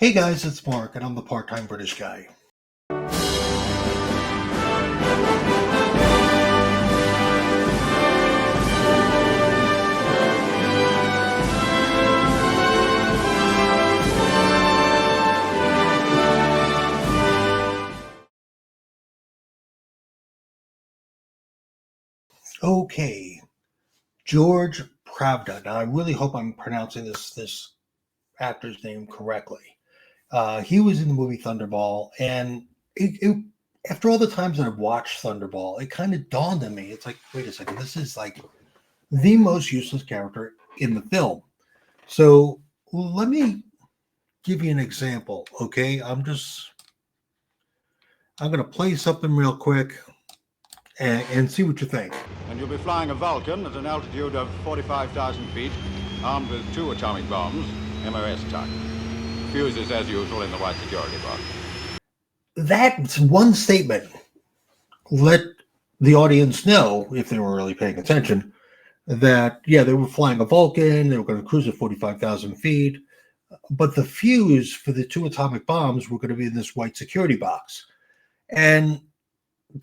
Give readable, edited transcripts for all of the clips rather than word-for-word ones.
Hey guys, it's Mark, and I'm the part-time British guy. Okay, George Pravda. Now, I really hope I'm pronouncing this actor's name correctly. He was in the movie Thunderball, and after all the times that I've watched Thunderball, it kind of dawned on me. It's like, wait a second, this is like the most useless character in the film. So let me give you an example, okay? I'm going to play something real quick and see what you think. And you'll be flying a Vulcan at an altitude of 45,000 feet, armed with 2 atomic bombs, MOS type. Fuses as usual in the white security box. That's one statement. Let the audience know, if they were really paying attention, that, yeah, they were flying a Vulcan, they were going to cruise at 45,000 feet, but the fuse for the 2 atomic bombs were going to be in this white security box. And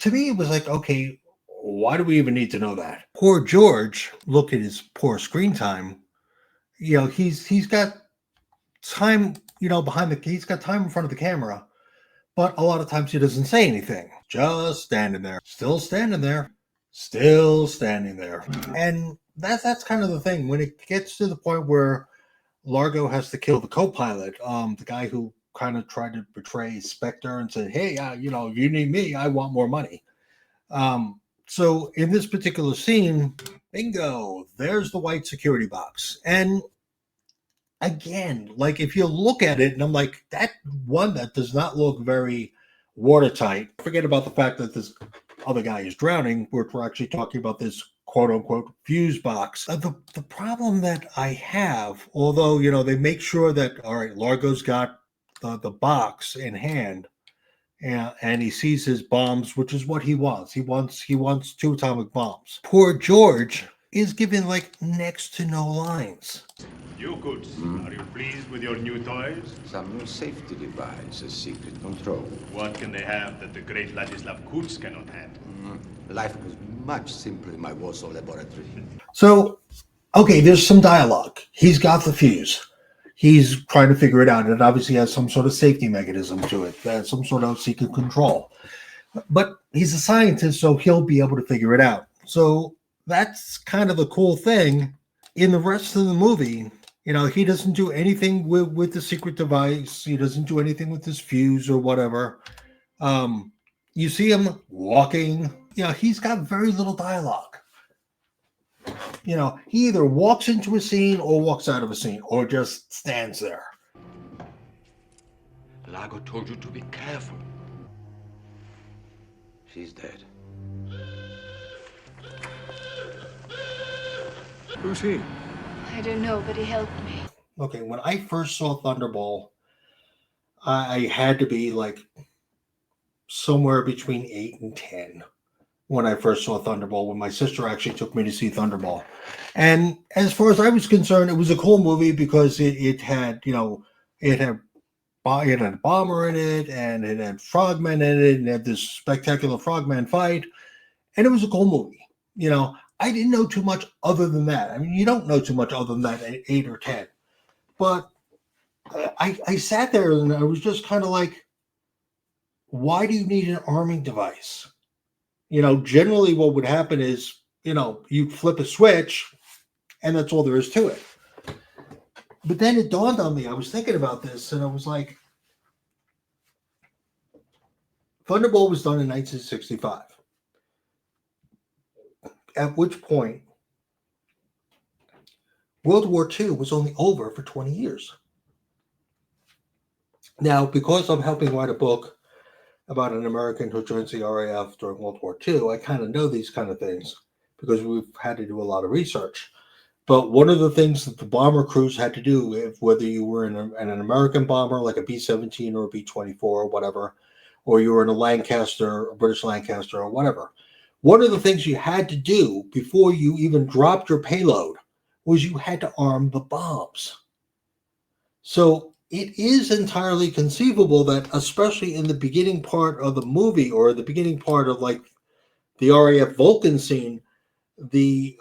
to me, it was like, okay, why do we even need to know that? Poor George, look at his poor screen time. You know, he's got time, he's got time in front of the camera, but a lot of times he doesn't say anything. Just standing there, still standing there, still standing there. And that's kind of the thing. When it gets to the point where Largo has to kill the co-pilot, the guy who kind of tried to betray Spectre and said, hey, if you need me, I want more money. So in this particular scene, bingo, there's the white security box. And again, like if you look at it, and I'm like, that does not look very watertight. Forget about the fact that this other guy is drowning. We're actually talking about this quote unquote fuse box. The problem that I have, although, they make sure that, all right, Largo's got the box in hand, and he sees his bombs, which is what he wants. He wants 2 atomic bombs. Poor George is given like next to no lines. You goods, are you pleased with your new toys? Some new safety device, a secret control. What can they have that the great Ladislav Kutz cannot have? Life was much simpler in my Warsaw laboratory. So, okay, there's some dialogue. He's got the fuse. He's trying to figure it out. It obviously has some sort of safety mechanism to it, some sort of secret control. But he's a scientist, so he'll be able to figure it out. So that's kind of the cool thing. In the rest of the movie, he doesn't do anything with the secret device. He doesn't do anything with his fuse or whatever. You see him walking. He's got very little dialogue. He either walks into a scene or walks out of a scene or just stands there. Largo told you to be careful. She's dead. Who's he? I don't know, but he helped me. Okay, when I first saw Thunderball, I had to be like somewhere between 8 and 10 when I first saw Thunderball, when my sister actually took me to see Thunderball. And as far as I was concerned, it was a cool movie because it had a bomber in it, and it had frogmen in it, and it had this spectacular frogman fight. And it was a cool movie. I didn't know too much other than that. I mean, you don't know too much other than that at 8 or 10. But I sat there and I was just kind of like, why do you need an arming device? Generally what would happen is, you flip a switch and that's all there is to it. But then it dawned on me, I was thinking about this and I was like, Thunderball was done in 1965. At which point, World War II was only over for 20 years. Now, because I'm helping write a book about an American who joins the RAF during World War II, I kind of know these kind of things because we've had to do a lot of research. But one of the things that the bomber crews had to do, whether you were in an American bomber like a B-17 or a B-24 or whatever, or you were in a Lancaster, a British Lancaster or whatever, one of the things you had to do before you even dropped your payload was you had to arm the bombs. So it is entirely conceivable that, especially in the beginning part of the movie, or the beginning part of like the RAF Vulcan scene, the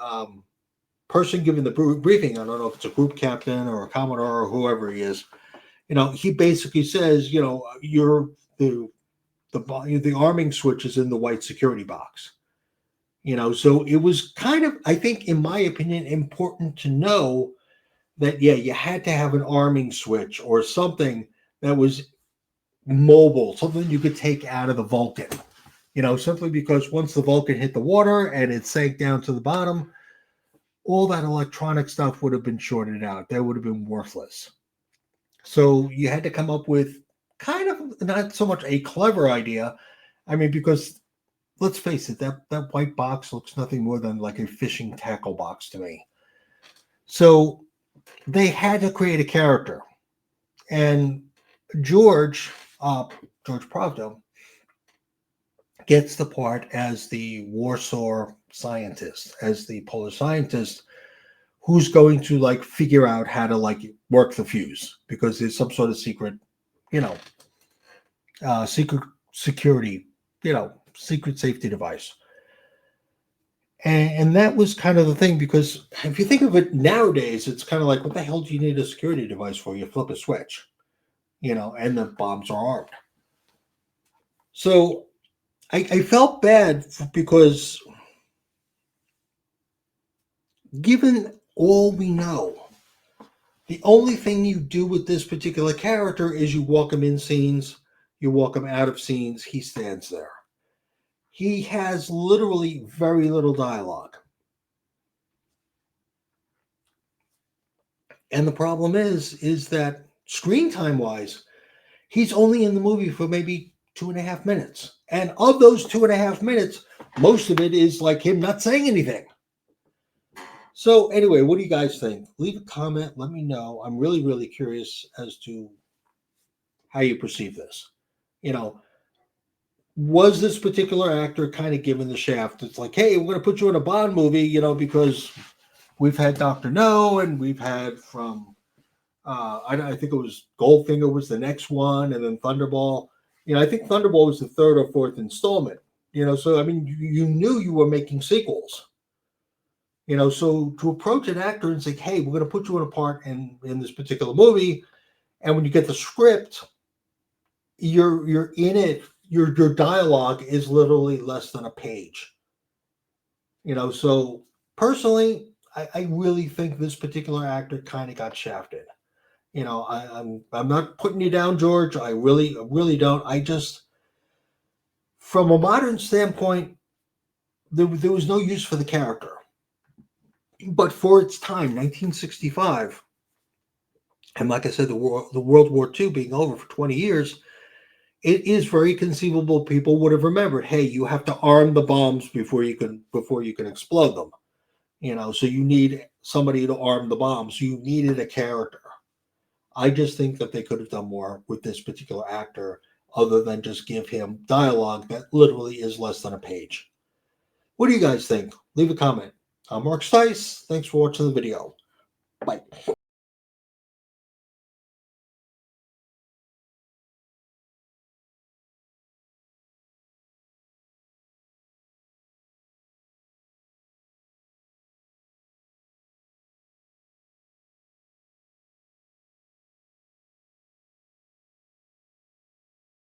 person giving the briefing, I don't know if it's a group captain or a commodore or whoever he is, he basically says, you're the arming switch is in the white security box. So it was kind of, I think, in my opinion, important to know that, yeah, you had to have an arming switch or something that was mobile, something you could take out of the Vulcan, simply because once the Vulcan hit the water and it sank down to the bottom, all that electronic stuff would have been shorted out. That would have been worthless. So you had to come up with kind of not so much a clever idea. I mean, because let's face it, that white box looks nothing more than like a fishing tackle box to me. So they had to create a character. And George Pravda, gets the part as the Warsaw scientist, as the Polish scientist who's going to like figure out how to like work the fuse, because there's some sort of secret, secret security, secret safety device. And that was kind of the thing, because if you think of it nowadays, it's kind of like, what the hell do you need a security device for? You flip a switch, and the bombs are armed. So I felt bad because, given all we know, the only thing you do with this particular character is you walk him in scenes, you walk him out of scenes, he stands there. He has literally very little dialogue. And the problem is that screen time wise, he's only in the movie for maybe 2.5 minutes. And of those 2.5 minutes, most of it is like him not saying anything. So anyway, what do you guys think? Leave a comment. Let me know. I'm really, really curious as to how you perceive this. Was this particular actor kind of given the shaft? It's like, hey, we're going to put you in a Bond movie, because we've had Dr. No, and we've had from, I think it was Goldfinger was the next one, and then Thunderball. I think Thunderball was the third or fourth installment. So I mean, you knew you were making sequels. So to approach an actor and say, hey, we're going to put you in a part in this particular movie, and when you get the script, you're in it. Your dialogue is literally less than a page. So personally, I really think this particular actor kind of got shafted. I'm not putting you down, George. I really don't. I just, from a modern standpoint, there was no use for the character. But for its time, 1965, and like I said, the World War II being over for 20 years, it is very conceivable people would have remembered, hey, you have to arm the bombs before you can explode them. So you need somebody to arm the bombs. You needed a character. I just think that they could have done more with this particular actor, other than just give him dialogue that literally is less than a page. What do you guys think? Leave a comment. I'm Mark Stice. Thanks for watching the video. Bye.